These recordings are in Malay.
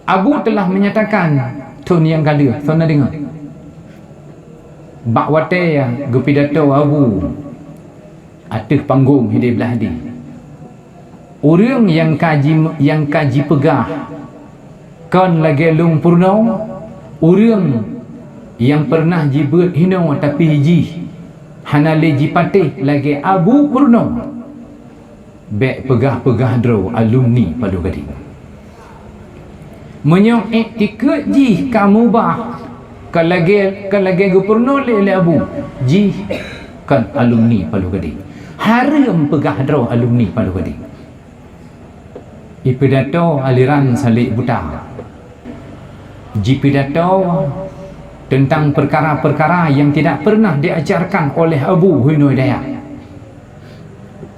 Abu telah menyatakan tun yang kala sana dengar bak wate ya gepidato Abu atas panggung hidup belah hadi. Orang yang kaji pegah kan lagi lung purno, orang yang pernah jibut hino tapi hiji hanale jipate lagi Abu purno bek pegah-pegah dro alumni Padu Gading menyong iktikad ji kamu bah kan lagi gubernur le Abu ji kan alumni Padu Gading haram pegah dro alumni Padu Gading ipidato aliran salik buta ji pidato tentang perkara-perkara yang tidak pernah diajarkan oleh Abu Huinoi Dayak.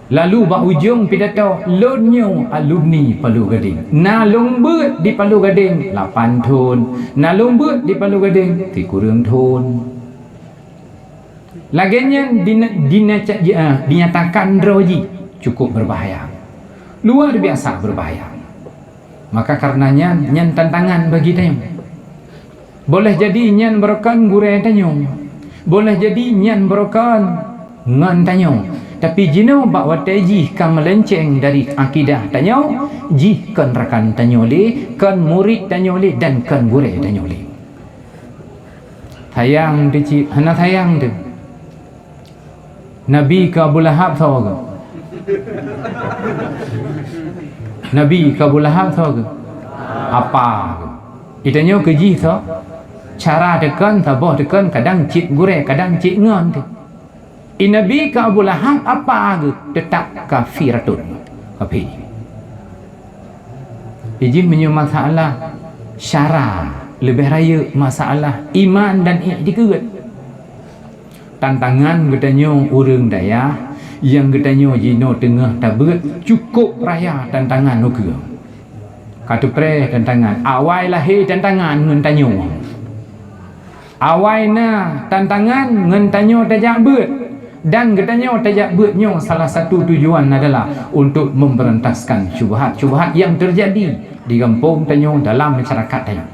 Lalu bak ujung pidato lonyo alumni Palu Gading. Na lombut di Palu Gading 8 tahun. Na lombut di Palu Gading 3 tahun. Laginya dinyatakan droji cukup berbahaya. Luar biasa berbahaya. Maka karenanya nyan tantangan bagi tayong. Boleh jadi nyan berokan gure tanyong. Boleh jadi nyan berokan ngan tanyong. Tapi jino bak wateji kan melenceng dari akidah tanyong, ji kan rakan tanyole, kan murid tanyole dan kan gure tanyole. Tayang tu cik, hana tayang tu. Nabi ke Abu Lahab tahu ke? Nabi ke Abu Lahab tahu ke? Apa ke? Itanya ke ji tahu? Cara tekan tabah tekan kadang cik gure kadang cik ngan tu. Nabi ke Abu Lahab apa ke tetap kafiratun kafir. Iji menyu masalah syara lebih raya masalah iman dan i'tikad. Tantangan katanya orang daya yang katanya jino tengah tabut cukup raya tantangan nuka. Kata pre tantangan awal lahir tantangan ngan tanyo. Awalnya tantangan ngan tanyo tajak bet dan katanya tajak betnya salah satu tujuan adalah untuk memberantaskan syubhat-syubhat yang terjadi di kampung tanyo dalam masyarakat tanyo.